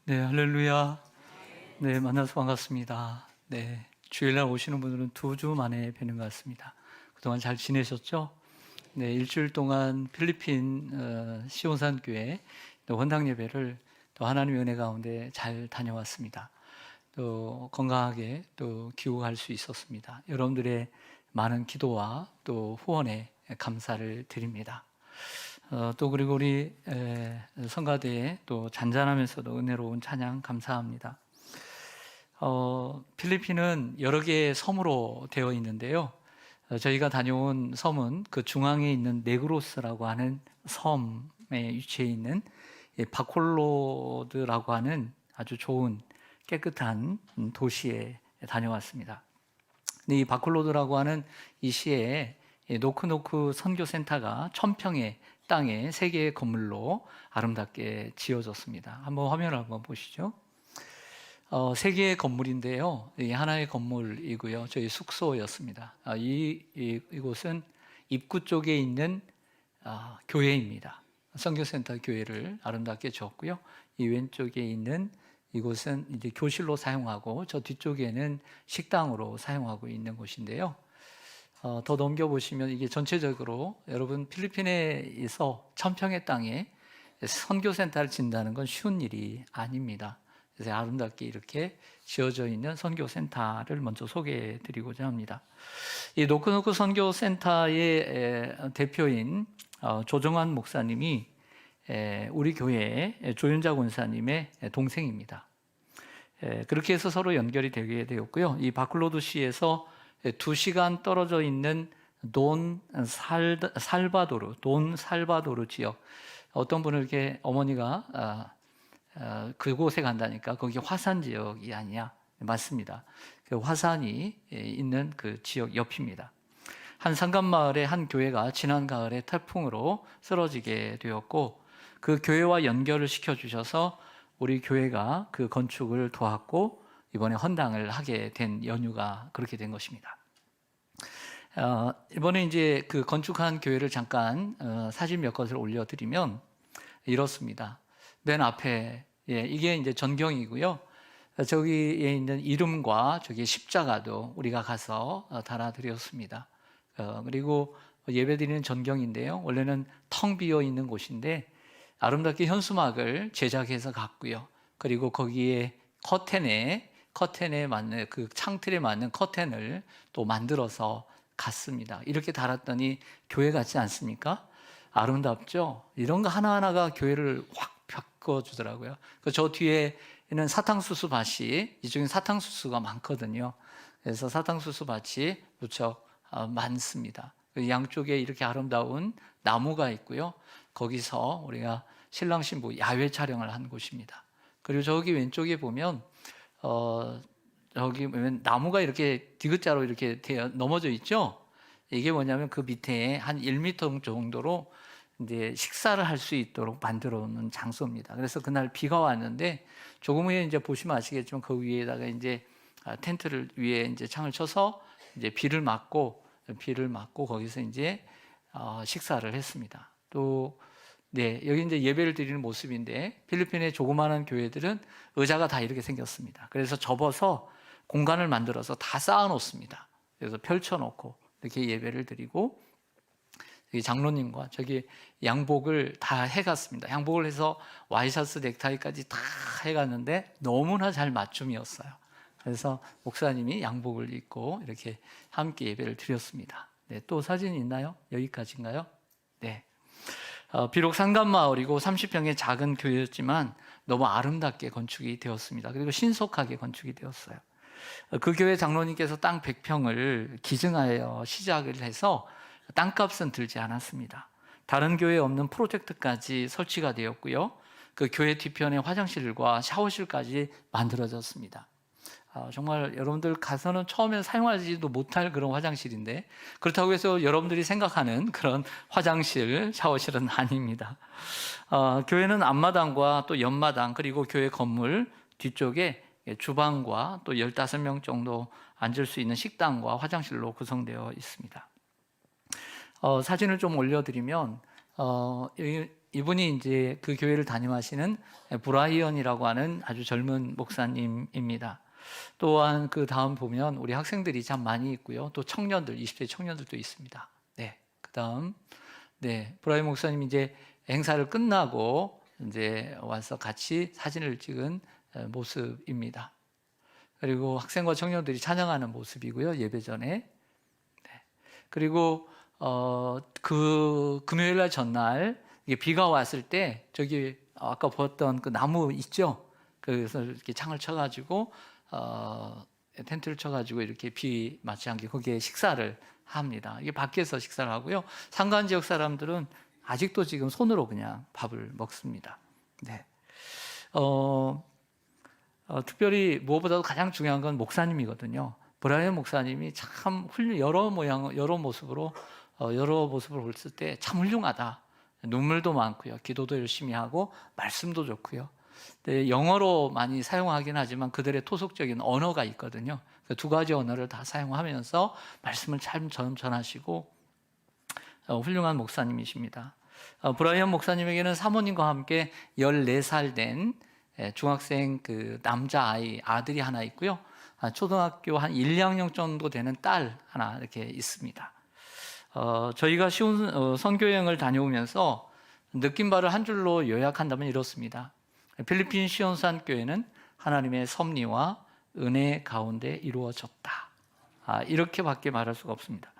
네, 할렐루야. 네, 만나서 반갑습니다. 네, 주일날 오시는 분들은 2주 만에 뵈는 것 같습니다. 그동안 잘 지내셨죠? 네, 일주일 동안 필리핀 시온산 교회 원당 예배를 또 하나님의 은혜 가운데 잘 다녀왔습니다. 또 건강하게 또 귀국할 수 있었습니다. 여러분들의 많은 기도와 또 후원에 감사를 드립니다. 또 그리고 우리 성가대에 또 잔잔하면서도 은혜로운 찬양 감사합니다. 필리핀은 여러 개의 섬으로 되어 있는데요. 저희가 다녀온 섬은 그 중앙에 있는 네그로스라고 하는 섬에 위치해 있는 바콜로드라고 하는 아주 좋은 깨끗한 도시에 다녀왔습니다. 근데 이 바콜로드라고 하는 이 시에 노크노크 선교센터가 1000평의 땅에 3개의 건물로 아름답게 지어졌습니다. 한번 화면을 한번 보시죠. 3개의 건물인데요. 이 하나의 건물이고요. 저희 숙소였습니다. 이곳은 입구 쪽에 있는 교회입니다. 선교센터 교회를 아름답게 지었고요. 이 왼쪽에 있는 이곳은 이제 교실로 사용하고 저 뒤쪽에는 식당으로 사용하고 있는 곳인데요. 더 넘겨보시면 이게 전체적으로 여러분 필리핀에서 1000평의 땅에 선교센터를 짓는다는 건 쉬운 일이 아닙니다. 그래서 아름답게 이렇게 지어져 있는 선교센터를 먼저 소개해 드리고자 합니다. 이 노크노크 선교센터의 대표인 조정환 목사님이 우리 교회의 조윤자 권사님의 동생입니다. 그렇게 해서 서로 연결이 되게 되었고요. 이 바클로드시에서 2시간 떨어져 있는 돈 살바도르 지역, 어떤 분은 이렇게 어머니가 그곳에 간다니까 거기 화산 지역이 아니냐. 맞습니다. 그 화산이 있는 그 지역 옆입니다. 한 상간마을의 한 교회가 지난 가을에 태풍으로 쓰러지게 되었고 그 교회와 연결을 시켜주셔서 우리 교회가 그 건축을 도왔고 이번에 헌당을 하게 된 연유가 그렇게 된 것입니다. 이번에 이제 그 건축한 교회를 잠깐 사진 몇 것을 올려드리면 이렇습니다. 맨 앞에 이게 이제 전경이고요. 저기에 있는 이름과 저기 십자가도 우리가 가서 달아드렸습니다. 그리고 예배드리는 전경인데요. 원래는 텅 비어 있는 곳인데 아름답게 현수막을 제작해서 갔고요. 그리고 거기에 커튼에 맞는 그 창틀에 맞는 커튼을 또 만들어서 갔습니다. 이렇게 달았더니 교회 같지 않습니까? 아름답죠? 이런 거 하나하나가 교회를 확 바꿔주더라고요. 저 뒤에는 사탕수수 밭이, 이쪽엔 사탕수수가 많거든요. 그래서 사탕수수 밭이 무척 많습니다. 양쪽에 이렇게 아름다운 나무가 있고요. 거기서 우리가 신랑 신부 야외 촬영을 한 곳입니다. 그리고 저기 왼쪽에 보면 저기 보면 나무가 이렇게 디귿자로 이렇게 넘어져 있죠. 이게 뭐냐면 그 밑에 한 1m 정도로 이제 식사를 할 수 있도록 만들어 놓은 장소입니다. 그래서 그날 비가 왔는데 조금 후에 이제 보시면 아시겠지만 그 위에다가 이제 텐트를 위에 이제 창을 쳐서 이제 비를 맞고 거기서 이제 식사를 했습니다. 또 여기 이제 예배를 드리는 모습인데 필리핀의 조그마한 교회들은 의자가 다 이렇게 생겼습니다. 그래서 접어서 공간을 만들어서 다 쌓아 놓습니다. 그래서 펼쳐 놓고 이렇게 예배를 드리고 장로님과 저기 양복을 다 해갔습니다. 양복을 해서 와이셔츠 넥타이까지 다 해갔는데 너무나 잘 맞춤이었어요. 그래서 목사님이 양복을 입고 이렇게 함께 예배를 드렸습니다. 또 사진 있나요? 여기까지인가요? 네. 비록 상간마을이고 30평의 작은 교회였지만 너무 아름답게 건축이 되었습니다. 그리고 신속하게 건축이 되었어요. 그 교회 장로님께서 땅 100평을 기증하여 시작을 해서 땅값은 들지 않았습니다. 다른 교회에 없는 프로젝트까지 설치가 되었고요. 그 교회 뒤편에 화장실과 샤워실까지 만들어졌습니다. 정말 여러분들 가서는 처음에 사용하지도 못할 그런 화장실인데 그렇다고 해서 여러분들이 생각하는 그런 화장실, 샤워실은 아닙니다. 교회는 앞마당과 또 옆마당 그리고 교회 건물 뒤쪽에 주방과 또 15명 정도 앉을 수 있는 식당과 화장실로 구성되어 있습니다. 사진을 좀 올려드리면 이분이 이제 그 교회를 담임하시는 브라이언이라고 하는 아주 젊은 목사님입니다. 또한 그 다음 보면 우리 학생들이 참 많이 있고요. 또 청년들, 20대 청년들도 있습니다. 네. 그 다음, 네. 브라이언 목사님이 이제 행사를 끝나고 이제 와서 같이 사진을 찍은 모습입니다. 그리고 학생과 청년들이 찬양하는 모습이고요. 예배 전에. 네. 그리고 그 금요일 날 전날 이게 비가 왔을 때 저기 아까 보았던 그 나무 있죠? 그래서 이렇게 창을 쳐가지고 텐트를 쳐가지고 이렇게 비 맞지 않게 거기에 식사를 합니다. 이게 밖에서 식사를 하고요. 산간 지역 사람들은 아직도 지금 손으로 그냥 밥을 먹습니다. 네. 특별히 무엇보다도 가장 중요한 건 목사님이거든요. 브라이언 목사님이 참 여러 모습으로 봤을 때 참 훌륭하다. 눈물도 많고요. 기도도 열심히 하고 말씀도 좋고요. 네, 영어로 많이 사용하긴 하지만 그들의 토속적인 언어가 있거든요. 그 두 가지 언어를 다 사용하면서 말씀을 잘 전하시고 훌륭한 목사님이십니다. 브라이언 목사님에게는 사모님과 함께 14살 된 중학생 그 남자아이, 아들이 하나 있고요. 초등학교 한 1, 2학년 정도 되는 딸 하나 이렇게 있습니다. 저희가 선교여행을 다녀오면서 느낀 바를 한 줄로 요약한다면 이렇습니다. 필리핀 시온산 교회는 하나님의 섭리와 은혜 가운데 이루어졌다. 이렇게밖에 말할 수가 없습니다.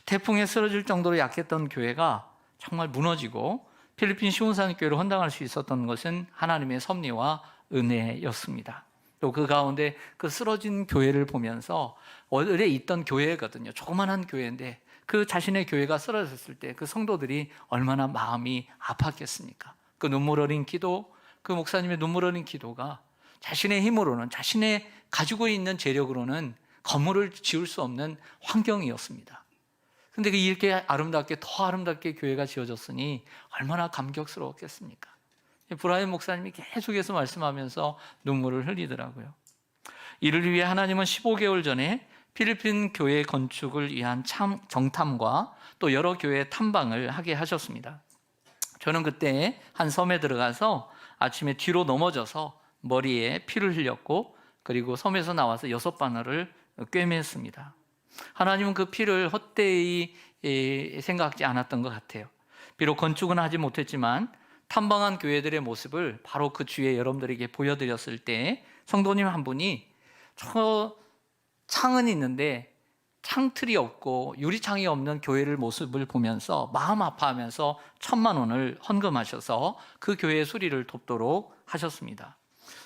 태풍에 쓰러질 정도로 약했던 교회가 정말 무너지고 필리핀 시온산 교회를 헌당할 수 있었던 것은 하나님의 섭리와 은혜였습니다. 또 그 가운데 그 쓰러진 교회를 보면서 원래 있던 교회거든요. 조그만한 교회인데 그 자신의 교회가 쓰러졌을 때 그 성도들이 얼마나 마음이 아팠겠습니까? 그 눈물 어린 기도, 그 목사님의 눈물 어린 기도가 자신의 힘으로는, 자신의 가지고 있는 재력으로는 건물을 지을 수 없는 환경이었습니다. 근데 이렇게 아름답게, 더 아름답게 교회가 지어졌으니 얼마나 감격스러웠겠습니까? 브라이언 목사님이 계속해서 말씀하면서 눈물을 흘리더라고요. 이를 위해 하나님은 15개월 전에 필리핀 교회 건축을 위한 정탐과 또 여러 교회 탐방을 하게 하셨습니다. 저는 그때 한 섬에 들어가서 아침에 뒤로 넘어져서 머리에 피를 흘렸고 그리고 섬에서 나와서 6바늘을 꿰맸습니다. 하나님은 그 피를 헛되이 생각하지 않았던 것 같아요. 비록 건축은 하지 못했지만 탐방한 교회들의 모습을 바로 그 주에 여러분들에게 보여드렸을 때 성도님 한 분이 저 창은 있는데 창틀이 없고 유리창이 없는 교회를 모습을 보면서 마음 아파하면서 1,000만 원을 헌금하셔서 그 교회의 수리를 돕도록 하셨습니다.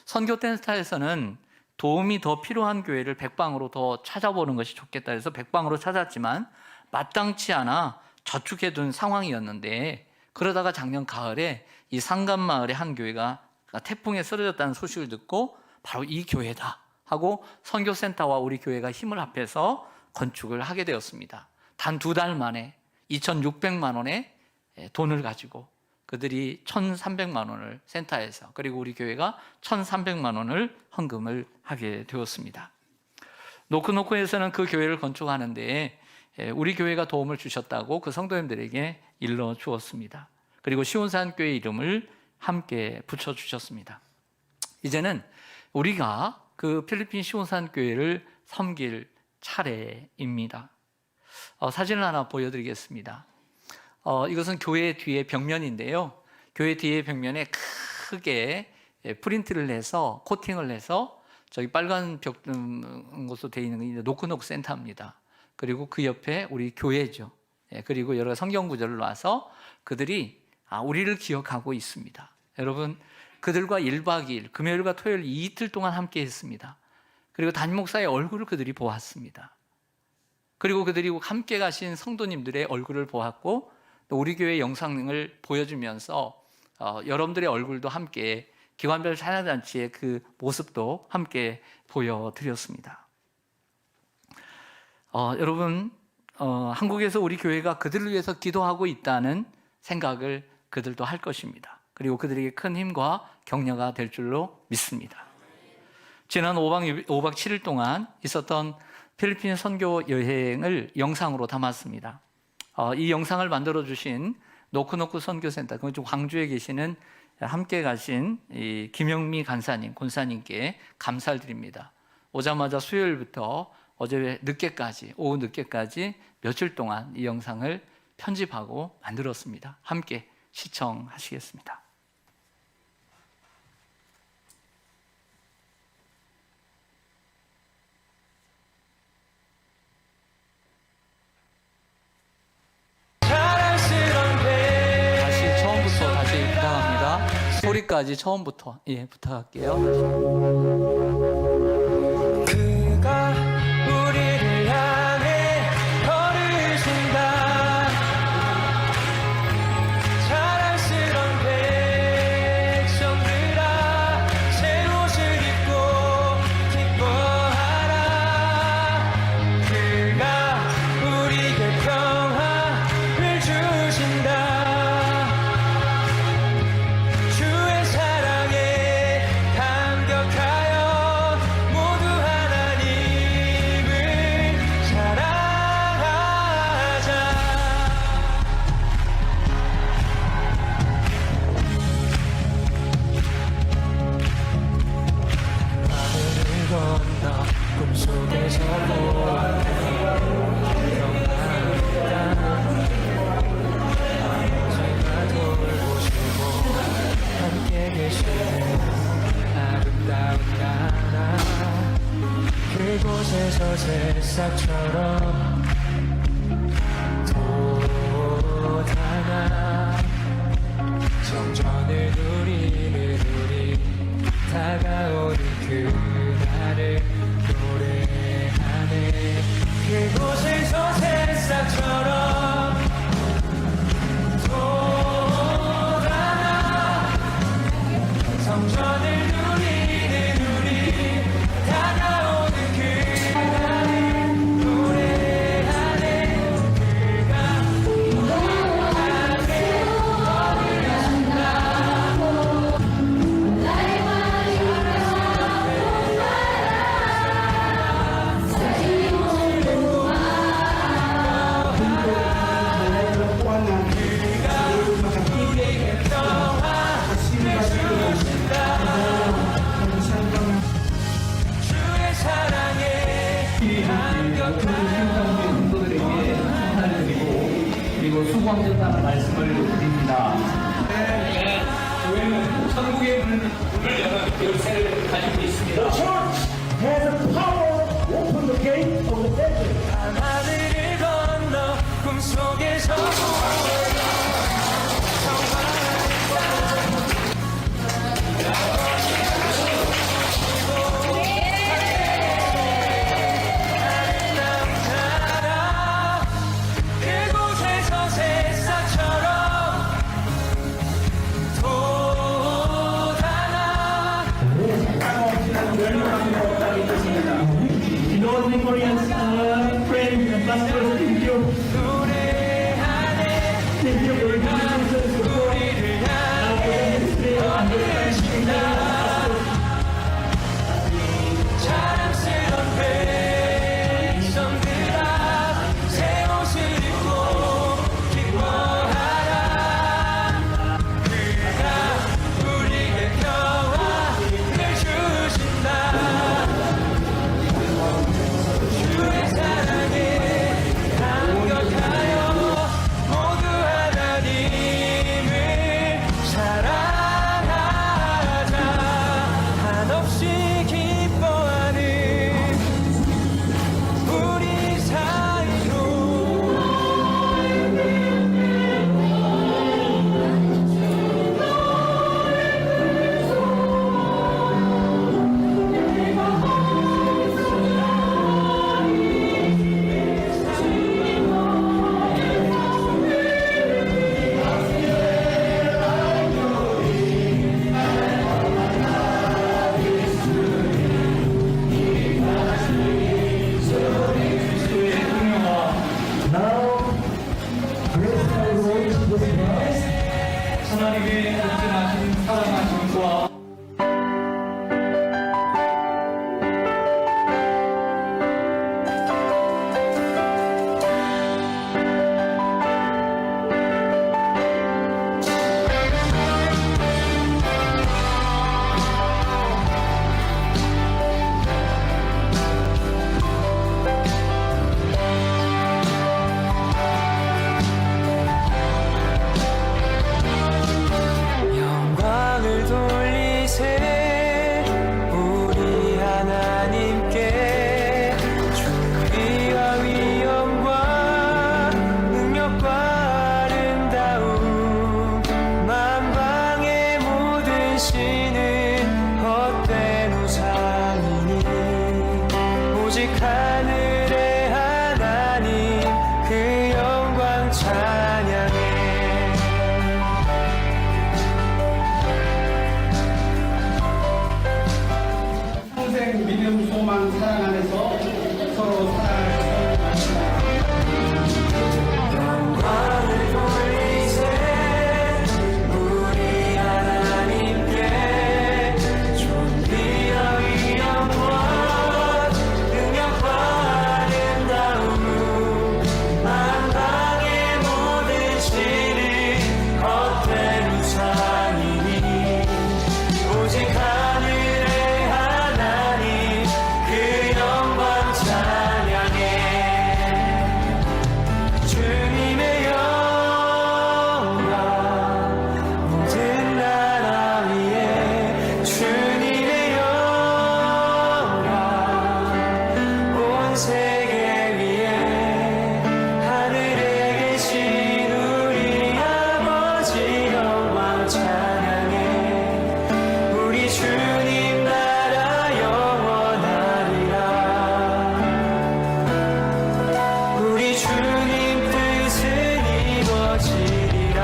선교센터에서는 도움이 더 필요한 교회를 백방으로 더 찾아보는 것이 좋겠다 해서 백방으로 찾았지만 마땅치 않아 저축해둔 상황이었는데 그러다가 작년 가을에 이 상간마을의 한 교회가 태풍에 쓰러졌다는 소식을 듣고 바로 이 교회다 하고 선교센터와 우리 교회가 힘을 합해서 건축을 하게 되었습니다. 단 2달 만에 2,600만 원의 돈을 가지고 그들이 1,300만 원을 센터에서 그리고 우리 교회가 1,300만 원을 헌금을 하게 되었습니다. 노크노크에서는 그 교회를 건축하는데 우리 교회가 도움을 주셨다고 그 성도님들에게 일러 주었습니다. 그리고 시온산 교회 이름을 함께 붙여주셨습니다. 이제는 우리가 그 필리핀 시온산 교회를 섬길 차례입니다. 사진을 하나 보여드리겠습니다. 이것은 교회 뒤의 벽면인데요. 교회 뒤의 벽면에 크게 프린트를 해서 코팅을 해서 저기 빨간 벽 것으로 되어 있는 게 노크노크 센터입니다. 그리고 그 옆에 우리 교회죠. 그리고 여러 성경 구절을 놔서 그들이 우리를 기억하고 있습니다. 여러분 그들과 1박 2일 금요일과 토요일 이틀 동안 함께 했습니다. 그리고 담임 목사의 얼굴을 그들이 보았습니다. 그리고 그들이 함께 가신 성도님들의 얼굴을 보았고 또 우리 교회 영상을 보여주면서 여러분들의 얼굴도 함께 기관별 찬양잔치의 그 모습도 함께 보여드렸습니다. 여러분 한국에서 우리 교회가 그들을 위해서 기도하고 있다는 생각을 그들도 할 것입니다. 그리고 그들에게 큰 힘과 격려가 될 줄로 믿습니다. 지난 5박 7일 동안 있었던 필리핀 선교 여행을 영상으로 담았습니다. 이 영상을 만들어 주신 노크노크 선교센터, 그 광주에 계시는 함께 가신 이 김영미 간사님, 권사님께 감사를 드립니다. 오자마자 수요일부터 어제 늦게까지, 오후 늦게까지 며칠 동안 이 영상을 편집하고 만들었습니다. 함께 시청하시겠습니다. 소리까지 처음부터 부탁할게요. 그가 우리를 향해 걸으신다. 자랑스런 백성들아, 새 옷을 입고 기뻐하라. 그가 우리에게 평화를 주신다. 주의 사랑에 감격하여 모두 하나님을 사랑하자. 하늘을 건너 꿈속에서 보았네. 제가 돌보시고 함께 계시는 아름다운 나라, 그곳에서 새싹처럼 돋아나 성전을 누리는 우리, 다가오는 그날을 노래하네. 그곳에서 새싹처럼 성전을 누리는 우리, 다가오는 그날을 노래하네. 그가 나에게 걸으신다. 주의 사랑에 감격하여 그리고 수고하셨다는 말씀을 드립니다. 교회는 천국의 문을 여는 열쇠를 가지고 있습니다. 하늘을 건너 꿈속에서 그곳에서 새싹처럼 돋아나. 노래하네. 우리를 향해 걸으신다. 자랑스런 백성들아, 새 옷을 입고 기뻐하라. 그가 우리에게 평화를 주신다. 주의 사랑에 감격하여 모두 하나님을 사랑하자. 한없이 기뻐하는 우리 사이로 하나님의 온전하신 사랑하심과 신은 헛된 우상이니 오직 하늘의 하나님 그 영광 찬양해. 평생 믿음, 소망, 사랑 안에서 서로 사랑하시길 영광을 돌리세 우리 하나님께 존귀와 위엄과 능력과 아름다움 만방의 모든 신은 헛된 우상이니 오직 하늘의 하나님 그 영광 찬양해. 주님의 영광 모든 나라 위에 주님의 영광 온 세계 위에 하늘에 계신 우리 아버지 영광 찬양해. 우리 주님 나라 영원하리라. 우리 주님 뜻은 이루어지리라.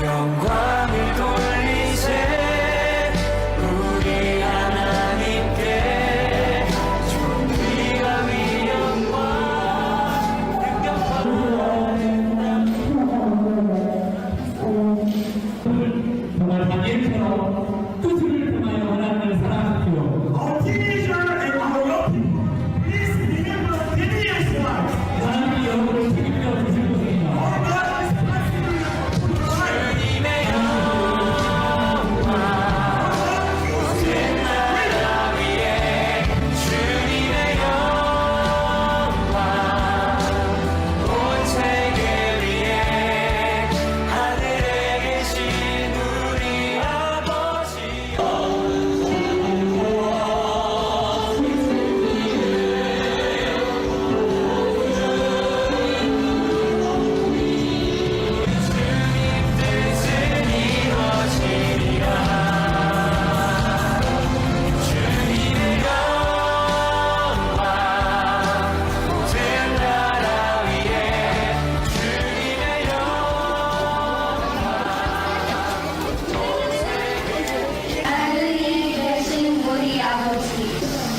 영광을 돌리세 우리 하나님께 존귀와 위엄과 능력과 정말 자기처럼 뜻을 통하여 하나님을 사랑하십시오. Our teenager and our young people, please remember the years one. 하나님이 여러분을 책임져 주실 것입니다. Our God is blessing you for your life. 주님의 영광 모든 나라 위에 주님의 영광 온 세계 위에 하늘에 계신 우리 아버지 주님 뜻은 이루어지리라. 주님의 영광 모든 나라 위에 주님의 하늘에 계신 우리 아버지,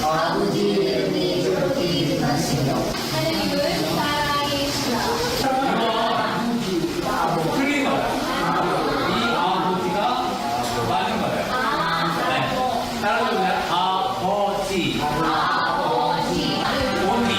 아버지 이름이 그렇게 하시며 하나님을 사랑하시라. 틀린 거예요. 이 아버지가 맞는 거예요. 네. 따라해보세요. 아버지. 언니.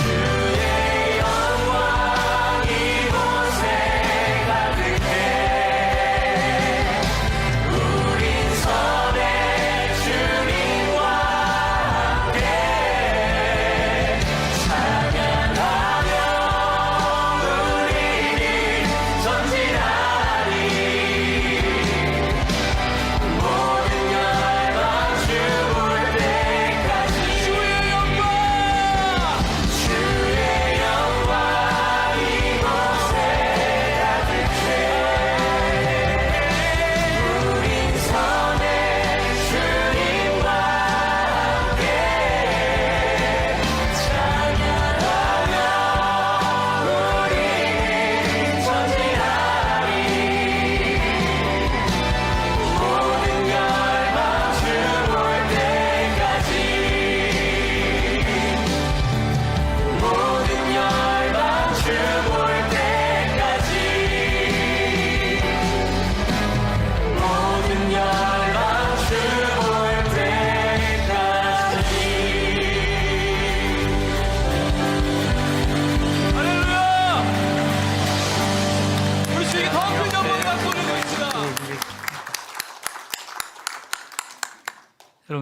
주의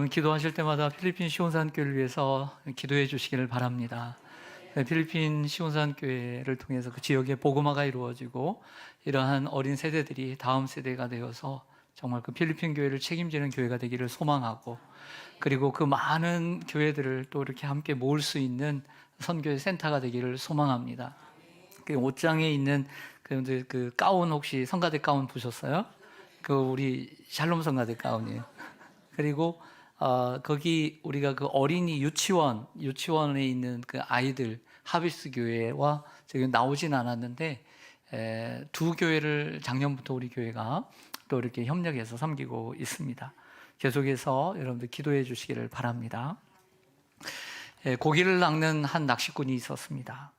여러분 기도하실 때마다 필리핀 시온산교회를 위해서 기도해 주시기를 바랍니다. 필리핀 시온산교회를 통해서 그 지역에 복음화가 이루어지고 이러한 어린 세대들이 다음 세대가 되어서 정말 그 필리핀 교회를 책임지는 교회가 되기를 소망하고, 그리고 그 많은 교회들을 또 이렇게 함께 모을 수 있는 선교의 센터가 되기를 소망합니다. 그 옷장에 있는 그 가운, 혹시 성가대 가운 보셨어요? 그 우리 샬롬 성가대 가운이에요. 그리고 거기 우리가 그 어린이 유치원에 있는 그 아이들 하비스 교회와 지금 나오진 않았는데 두 교회를 작년부터 우리 교회가 또 이렇게 협력해서 섬기고 있습니다. 계속해서 여러분들 기도해 주시기를 바랍니다. 고기를 낚는 한 낚시꾼이 있었습니다.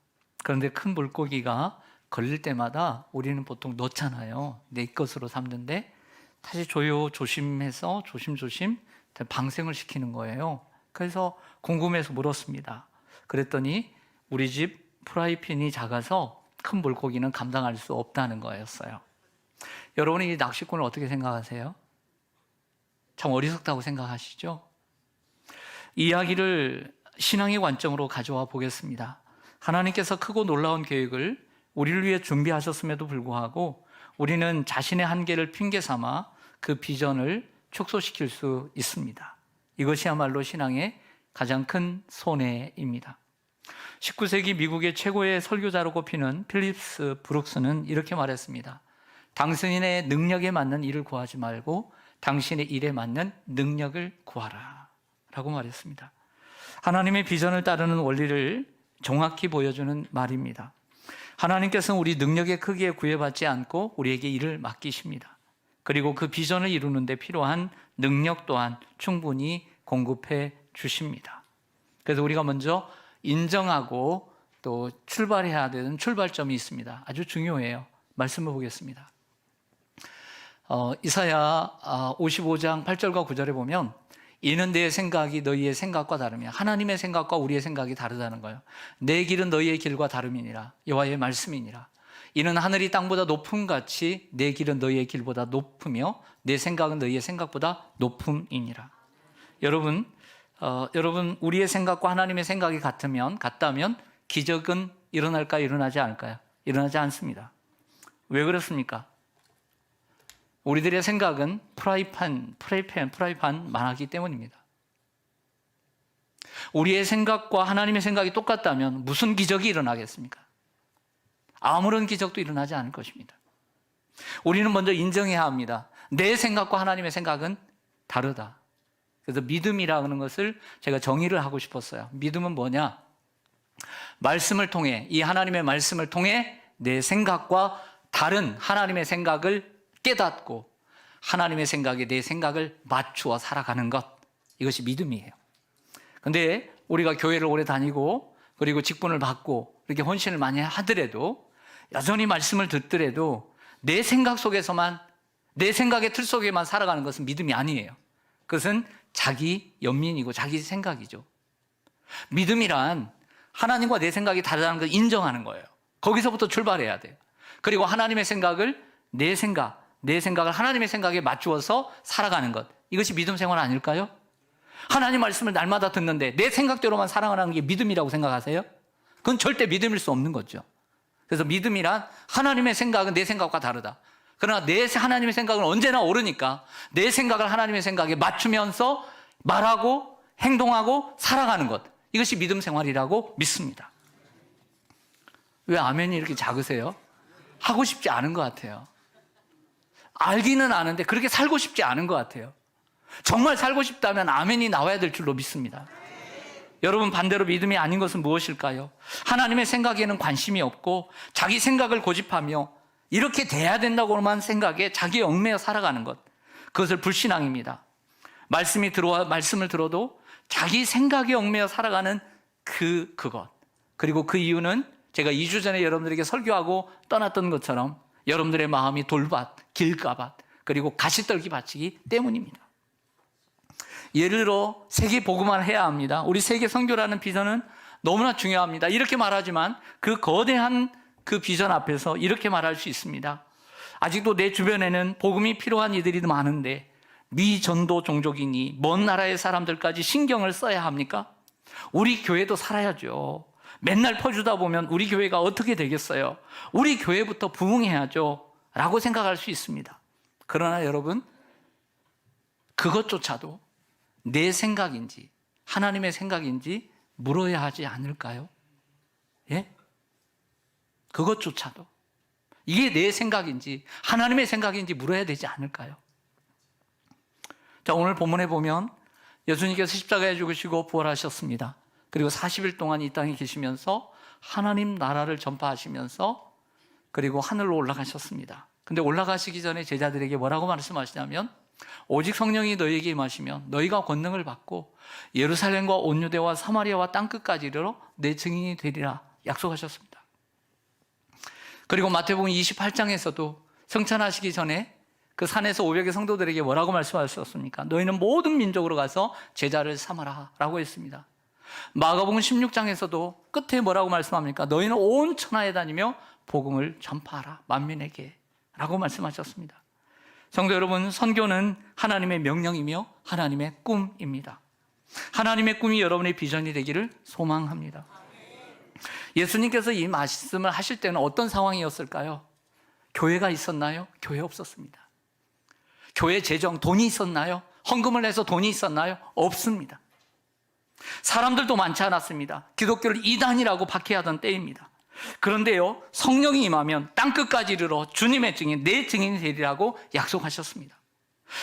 그런데 큰 물고기가 걸릴 때마다 우리는 보통 넣잖아요. 내 것으로 삼는데 다시 조심해서 조심조심 방생을 시키는 거예요. 그래서 궁금해서 물었습니다. 그랬더니 우리 집 프라이팬이 작아서 큰 물고기는 감당할 수 없다는 거였어요. 여러분은 이 낚시꾼을 어떻게 생각하세요? 참 어리석다고 생각하시죠? 이야기를 신앙의 관점으로 가져와 보겠습니다. 하나님께서 크고 놀라운 계획을 우리를 위해 준비하셨음에도 불구하고 우리는 자신의 한계를 핑계 삼아 그 비전을 축소시킬 수 있습니다. 이것이야말로 신앙의 가장 큰 손해입니다. 19세기 미국의 최고의 설교자로 꼽히는 필립스 브룩스는 이렇게 말했습니다. 당신의 능력에 맞는 일을 구하지 말고 당신의 일에 맞는 능력을 구하라 라고 말했습니다. 하나님의 비전을 따르는 원리를 정확히 보여주는 말입니다. 하나님께서는 우리 능력의 크기에 구애받지 않고 우리에게 일을 맡기십니다. 그리고 그 비전을 이루는 데 필요한 능력 또한 충분히 공급해 주십니다. 그래서 우리가 먼저 인정하고 또 출발해야 되는 출발점이 있습니다. 아주 중요해요. 말씀을 보겠습니다. 이사야 55장 8절과 9절에 보면 이는 내 생각이 너희의 생각과 다르며 하나님의 생각과 우리의 생각이 다르다는 거예요. 내 길은 너희의 길과 다름이니라. 여호와의 말씀이니라. 이는 하늘이 땅보다 높음같이 내 길은 너희의 길보다 높으며 내 생각은 너희의 생각보다 높음이니라. 여러분 우리의 생각과 하나님의 생각이 같다면 기적은 일어날까요? 일어나지 않을까요? 일어나지 않습니다. 왜 그렇습니까? 우리들의 생각은 프라이팬만 하기 때문입니다. 우리의 생각과 하나님의 생각이 똑같다면 무슨 기적이 일어나겠습니까? 아무런 기적도 일어나지 않을 것입니다. 우리는 먼저 인정해야 합니다. 내 생각과 하나님의 생각은 다르다. 그래서 믿음이라는 것을 제가 정의를 하고 싶었어요. 믿음은 뭐냐? 말씀을 통해, 이 하나님의 말씀을 통해 내 생각과 다른 하나님의 생각을 깨닫고 하나님의 생각에 내 생각을 맞추어 살아가는 것, 이것이 믿음이에요. 그런데 우리가 교회를 오래 다니고 그리고 직분을 받고 이렇게 헌신을 많이 하더라도 여전히 말씀을 듣더라도 내 생각 속에서만, 내 생각의 틀 속에만 살아가는 것은 믿음이 아니에요. 그것은 자기 연민이고 자기 생각이죠. 믿음이란 하나님과 내 생각이 다르다는 걸 인정하는 거예요. 거기서부터 출발해야 돼요. 그리고 하나님의 생각을 내 생각을 하나님의 생각에 맞추어서 살아가는 것, 이것이 믿음 생활 아닐까요? 하나님 말씀을 날마다 듣는데 내 생각대로만 살아가는 게 믿음이라고 생각하세요? 그건 절대 믿음일 수 없는 거죠. 그래서 믿음이란 하나님의 생각은 내 생각과 다르다. 그러나 내 하나님의 생각은 언제나 옳으니까 내 생각을 하나님의 생각에 맞추면서 말하고 행동하고 살아가는 것, 이것이 믿음 생활이라고 믿습니다. 왜 아멘이 이렇게 작으세요? 하고 싶지 않은 것 같아요. 알기는 아는데 그렇게 살고 싶지 않은 것 같아요. 정말 살고 싶다면 아멘이 나와야 될 줄로 믿습니다. 여러분, 반대로 믿음이 아닌 것은 무엇일까요? 하나님의 생각에는 관심이 없고 자기 생각을 고집하며 이렇게 돼야 된다고만 생각에 자기에 얽매여 살아가는 것, 그것을 불신앙입니다. 말씀을 들어도 자기 생각에 얽매여 살아가는 그것, 그리고 그 이유는 제가 2주 전에 여러분들에게 설교하고 떠났던 것처럼 여러분들의 마음이 돌밭, 길가밭, 그리고 가시떨기 밭이기 때문입니다. 예를 들어 세계 복음화를 해야 합니다. 우리 세계 선교라는 비전은 너무나 중요합니다. 이렇게 말하지만 그 거대한 그 비전 앞에서 이렇게 말할 수 있습니다. 아직도 내 주변에는 복음이 필요한 이들이 많은데 미전도 종족이니 먼 나라의 사람들까지 신경을 써야 합니까? 우리 교회도 살아야죠. 맨날 퍼주다 보면 우리 교회가 어떻게 되겠어요? 우리 교회부터 부흥해야죠 라고 생각할 수 있습니다. 그러나 여러분, 그것조차도 내 생각인지 하나님의 생각인지 물어야 하지 않을까요? 예? 그것조차도 이게 내 생각인지 하나님의 생각인지 물어야 되지 않을까요? 자, 오늘 본문에 보면 예수님께서 십자가에 죽으시고 부활하셨습니다. 그리고 40일 동안 이 땅에 계시면서 하나님 나라를 전파하시면서 그리고 하늘로 올라가셨습니다. 근데 올라가시기 전에 제자들에게 뭐라고 말씀하시냐면 오직 성령이 너희에게 임하시면 너희가 권능을 받고 예루살렘과 온 유대와 사마리아와 땅끝까지 이르러 내 증인이 되리라 약속하셨습니다. 그리고 마태복음 28장에서도 성찬하시기 전에 그 산에서 500의 성도들에게 뭐라고 말씀하셨습니까? 너희는 모든 민족으로 가서 제자를 삼아라 라고 했습니다. 마가복음 16장에서도 끝에 뭐라고 말씀합니까? 너희는 온 천하에 다니며 복음을 전파하라 만민에게 라고 말씀하셨습니다. 성도 여러분, 선교는 하나님의 명령이며 하나님의 꿈입니다. 하나님의 꿈이 여러분의 비전이 되기를 소망합니다. 예수님께서 이 말씀을 하실 때는 어떤 상황이었을까요? 교회가 있었나요? 교회 없었습니다. 교회 재정, 돈이 있었나요? 헌금을 내서 돈이 있었나요? 없습니다. 사람들도 많지 않았습니다. 기독교를 이단이라고 박해하던 때입니다. 그런데요, 성령이 임하면 땅끝까지 이르러 주님의 증인, 내 증인이 되리라고 약속하셨습니다.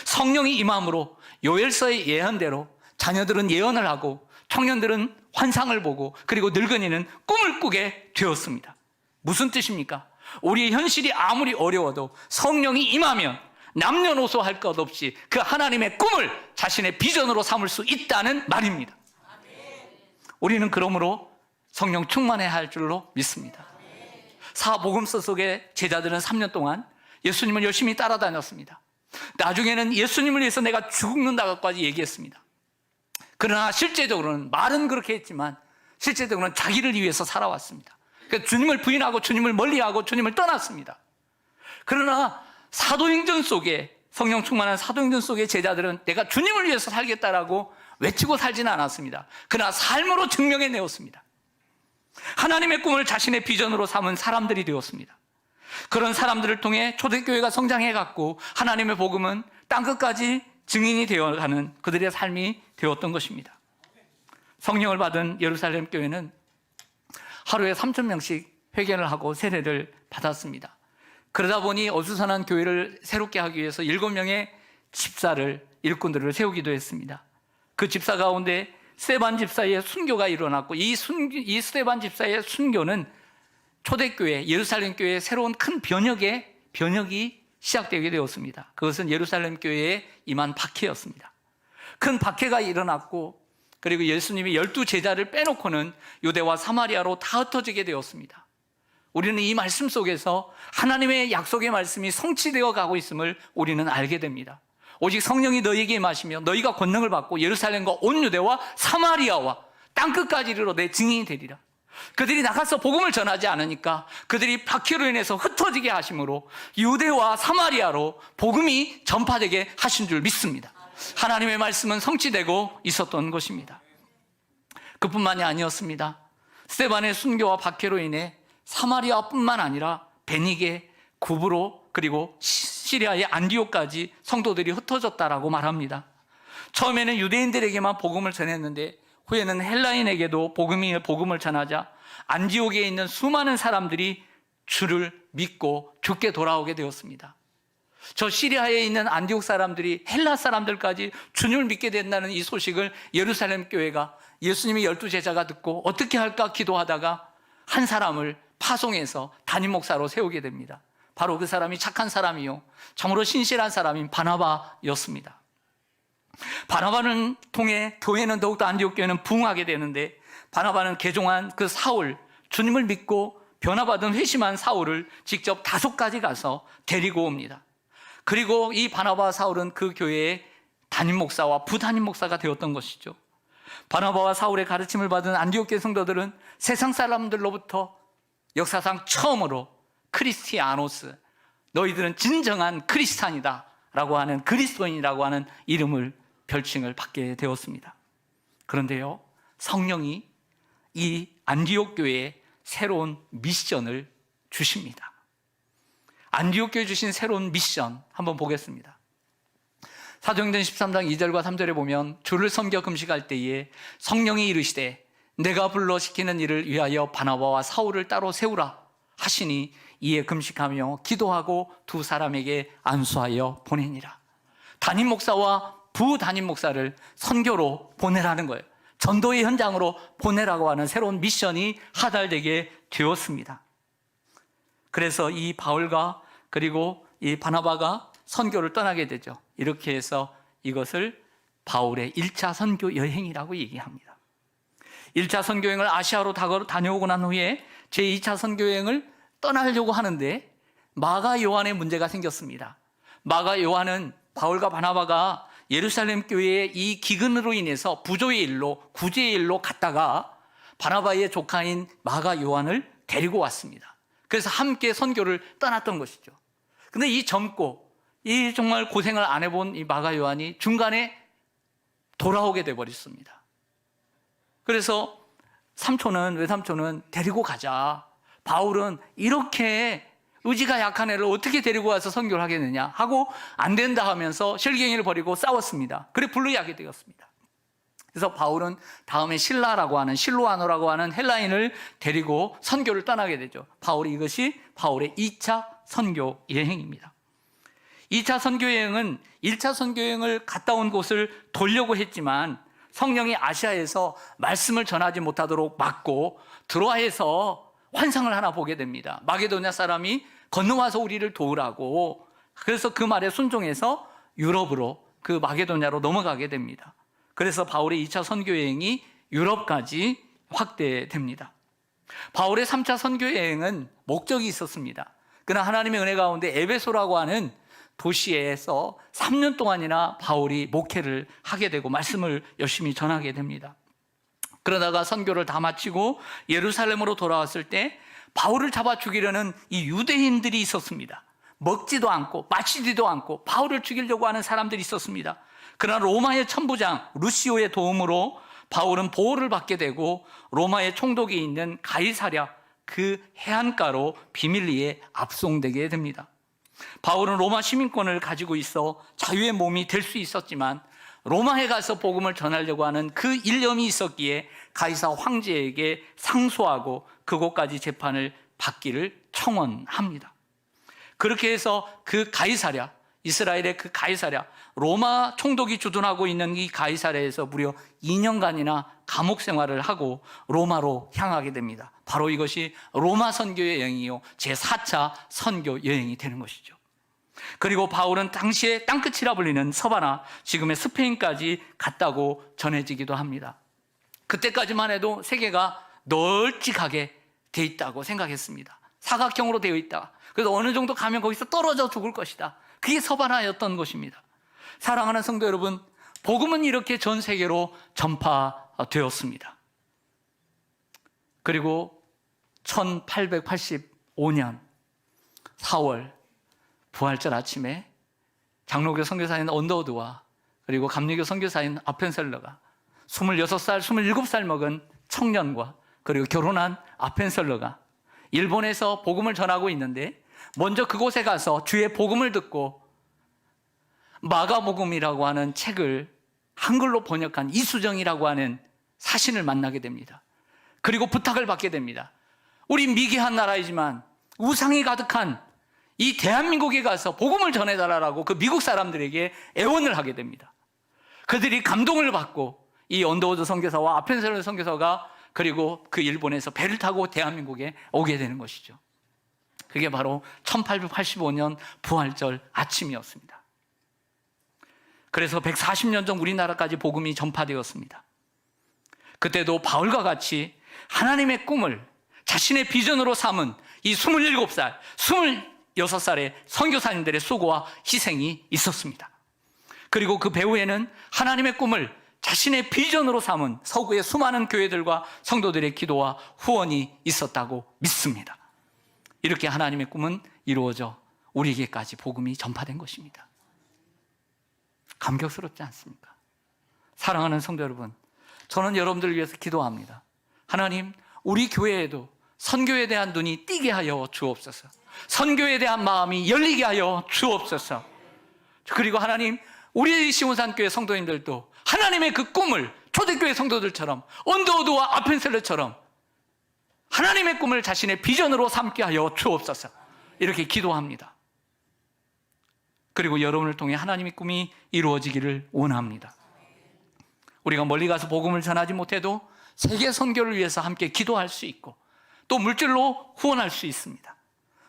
성령이 임함으로 요엘서의 예언대로 자녀들은 예언을 하고 청년들은 환상을 보고 그리고 늙은이는 꿈을 꾸게 되었습니다. 무슨 뜻입니까? 우리의 현실이 아무리 어려워도 성령이 임하면 남녀노소 할 것 없이 그 하나님의 꿈을 자신의 비전으로 삼을 수 있다는 말입니다. 우리는 그러므로 성령 충만해야 할 줄로 믿습니다. 사복음서 속의 제자들은 3년 동안 예수님을 열심히 따라다녔습니다. 나중에는 예수님을 위해서 내가 죽는다고까지 얘기했습니다. 그러나 실제적으로는 말은 그렇게 했지만 실제적으로는 자기를 위해서 살아왔습니다. 그러니까 주님을 부인하고 주님을 멀리하고 주님을 떠났습니다. 그러나 사도행전 속에, 성령 충만한 사도행전 속의 제자들은 내가 주님을 위해서 살겠다라고 외치고 살지는 않았습니다. 그러나 삶으로 증명해내었습니다. 하나님의 꿈을 자신의 비전으로 삼은 사람들이 되었습니다. 그런 사람들을 통해 초대교회가 성장해갔고 하나님의 복음은 땅끝까지 증인이 되어가는 그들의 삶이 되었던 것입니다. 성령을 받은 예루살렘 교회는 하루에 3,000명씩 회개를 하고 세례를 받았습니다. 그러다 보니 어수선한 교회를 새롭게 하기 위해서 7명의 집사를, 일꾼들을 세우기도 했습니다. 그 집사 가운데 스데반 집사의 순교가 일어났고 이 스데반 집사의 순교는 초대교회, 예루살렘 교회의 새로운 큰 변혁이 시작되게 되었습니다. 그것은 예루살렘 교회에 임한 박해였습니다. 큰 박해가 일어났고 그리고 예수님이 12제자를 빼놓고는 유대와 사마리아로 다 흩어지게 되었습니다. 우리는 이 말씀 속에서 하나님의 약속의 말씀이 성취되어 가고 있음을 우리는 알게 됩니다. 오직 성령이 너희에게 임하시며 너희가 권능을 받고 예루살렘과 온 유대와 사마리아와 땅끝까지 이르러 내 증인이 되리라. 그들이 나가서 복음을 전하지 않으니까 그들이 박해로 인해서 흩어지게 하심으로 유대와 사마리아로 복음이 전파되게 하신 줄 믿습니다. 하나님의 말씀은 성취되고 있었던 것입니다. 그뿐만이 아니었습니다. 스데반의 순교와 박해로 인해 사마리아뿐만 아니라 베니게, 구브로 그리고 시리아의 안디옥까지 성도들이 흩어졌다라고 말합니다. 처음에는 유대인들에게만 복음을 전했는데 후에는 헬라인에게도 복음을 전하자 안디옥에 있는 수많은 사람들이 주를 믿고 죽게 돌아오게 되었습니다. 저 시리아에 있는 안디옥 사람들이 헬라 사람들까지 주님을 믿게 된다는 이 소식을 예루살렘 교회가 예수님의 12제자가 듣고 어떻게 할까 기도하다가 한 사람을 파송해서 담임 목사로 세우게 됩니다. 바로 그 사람이 착한 사람이요 참으로 신실한 사람인 바나바였습니다. 바나바는 통해 교회는 더욱더 안디옥 교회는 부흥하게 되는데 바나바는 개종한 그 사울, 주님을 믿고 변화받은 회심한 사울을 직접 다소까지 가서 데리고 옵니다. 그리고 이 바나바와 사울은 그 교회의 담임 목사와 부담임 목사가 되었던 것이죠. 바나바와 사울의 가르침을 받은 안디옥 교회 성도들은 세상 사람들로부터 역사상 처음으로 크리스티아노스, 너희들은 진정한 크리스찬이다 바울이라고 하는 그리스도인이라고 하는 이름을 별칭을 받게 되었습니다. 그런데요, 성령이 이 안디옥 교회에 새로운 미션을 주십니다. 안디옥 교회에 주신 새로운 미션 한번 보겠습니다. 사도행전 13장 2절과 3절에 보면 주를 섬겨 금식할 때에 성령이 이르시되 내가 불러 시키는 일을 위하여 바나바와 사울을 따로 세우라 하시니 이에 금식하며 기도하고 두 사람에게 안수하여 보내니라. 담임 목사와 부담임 목사를 선교로 보내라는 거예요. 전도의 현장으로 보내라고 하는 새로운 미션이 하달되게 되었습니다. 그래서 이 바울과 그리고 이 바나바가 선교를 떠나게 되죠. 이렇게 해서 이것을 바울의 1차 선교 여행이라고 얘기합니다. 1차 선교 여행을 아시아로 다녀오고 난 후에 제2차 선교 여행을 떠나려고 하는데 마가 요한의 문제가 생겼습니다. 마가 요한은 바울과 바나바가 예루살렘 교회의 이 기근으로 인해서 부조의 일로, 구제의 일로 갔다가 바나바의 조카인 마가 요한을 데리고 왔습니다. 그래서 함께 선교를 떠났던 것이죠. 근데 이 젊고 이 정말 고생을 안 해본 이 마가 요한이 중간에 돌아오게 돼버렸습니다. 그래서 외삼촌은 데리고 가자. 바울은 이렇게 의지가 약한 애를 어떻게 데리고 와서 선교를 하겠느냐 하고 안 된다 하면서 실갱이를 벌이고 싸웠습니다. 그래 불리하게 되었습니다. 그래서 바울은 다음에 실로아노라고 하는 헬라인을 데리고 선교를 떠나게 되죠. 이것이 바울의 2차 선교 여행입니다. 2차 선교 여행은 1차 선교 여행을 갔다 온 곳을 돌려고 했지만 성령이 아시아에서 말씀을 전하지 못하도록 막고 드로아에서 환상을 하나 보게 됩니다. 마게도냐 사람이 건너와서 우리를 도우라고. 그래서 그 말에 순종해서 유럽으로 그 마게도냐로 넘어가게 됩니다. 그래서 바울의 2차 선교 여행이 유럽까지 확대됩니다. 바울의 3차 선교 여행은 목적이 있었습니다. 그러나 하나님의 은혜 가운데 에베소라고 하는 도시에서 3년 동안이나 바울이 목회를 하게 되고 말씀을 열심히 전하게 됩니다. 그러다가 선교를 다 마치고 예루살렘으로 돌아왔을 때 바울을 잡아 죽이려는 이 유대인들이 있었습니다. 먹지도 않고 마시지도 않고 바울을 죽이려고 하는 사람들이 있었습니다. 그러나 로마의 천부장 루시오의 도움으로 바울은 보호를 받게 되고 로마의 총독이 있는 가이사랴 그 해안가로 비밀리에 압송되게 됩니다. 바울은 로마 시민권을 가지고 있어 자유의 몸이 될 수 있었지만 로마에 가서 복음을 전하려고 하는 그 일념이 있었기에 가이사 황제에게 상소하고 그곳까지 재판을 받기를 청원합니다. 그렇게 해서 그 가이사랴, 이스라엘의 그 가이사랴, 로마 총독이 주둔하고 있는 이 가이사랴에서 무려 2년간이나 감옥 생활을 하고 로마로 향하게 됩니다. 바로 이것이 로마 선교 여행이요 제4차 선교 여행이 되는 것이죠. 그리고 바울은 당시에 땅끝이라 불리는 서바나, 지금의 스페인까지 갔다고 전해지기도 합니다. 그때까지만 해도 세계가 널찍하게 돼 있다고 생각했습니다. 사각형으로 되어 있다. 그래서 어느 정도 가면 거기서 떨어져 죽을 것이다. 그게 서바나였던 것입니다. 사랑하는 성도 여러분, 복음은 이렇게 전 세계로 전파되었습니다. 그리고 1885년 4월 부활절 아침에 장로교 선교사인 언더우드와 그리고 감리교 선교사인 아펜셀러가 26살, 27살 먹은 청년과 그리고 결혼한 아펜셀러가 일본에서 복음을 전하고 있는데 먼저 그곳에 가서 주의 복음을 듣고 마가복음이라고 하는 책을 한글로 번역한 이수정이라고 하는 사신을 만나게 됩니다. 그리고 부탁을 받게 됩니다. 우리 미개한 나라이지만 우상이 가득한 이 대한민국에 가서 복음을 전해달라고 그 미국 사람들에게 애원을 하게 됩니다. 그들이 감동을 받고 이 언더우드 선교사와 아펜셀러 선교사가 그리고 그 일본에서 배를 타고 대한민국에 오게 되는 것이죠. 그게 바로 1885년 부활절 아침이었습니다. 그래서 140년 전 우리나라까지 복음이 전파되었습니다. 그때도 바울과 같이 하나님의 꿈을 자신의 비전으로 삼은 이 27살, 26살의 선교사님들의 수고와 희생이 있었습니다. 그리고 그 배후에는 하나님의 꿈을 자신의 비전으로 삼은 서구의 수많은 교회들과 성도들의 기도와 후원이 있었다고 믿습니다. 이렇게 하나님의 꿈은 이루어져 우리에게까지 복음이 전파된 것입니다. 감격스럽지 않습니까? 사랑하는 성도 여러분, 저는 여러분들을 위해서 기도합니다. 하나님, 우리 교회에도 선교에 대한 눈이 띄게 하여 주옵소서. 선교에 대한 마음이 열리게 하여 주옵소서. 그리고 하나님, 우리 시온산교회 성도님들도 하나님의 그 꿈을 초대교회 성도들처럼, 언더우드와 아펜셀러처럼 하나님의 꿈을 자신의 비전으로 삼게 하여 주옵소서. 이렇게 기도합니다. 그리고 여러분을 통해 하나님의 꿈이 이루어지기를 원합니다. 우리가 멀리 가서 복음을 전하지 못해도 세계 선교를 위해서 함께 기도할 수 있고, 또 물질로 후원할 수 있습니다.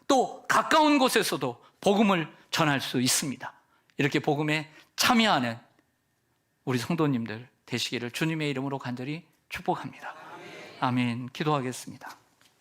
또 가까운 곳에서도 복음을 전할 수 있습니다. 이렇게 복음에 참여하는 우리 성도님들 되시기를 주님의 이름으로 간절히 축복합니다. 아멘. 기도하겠습니다.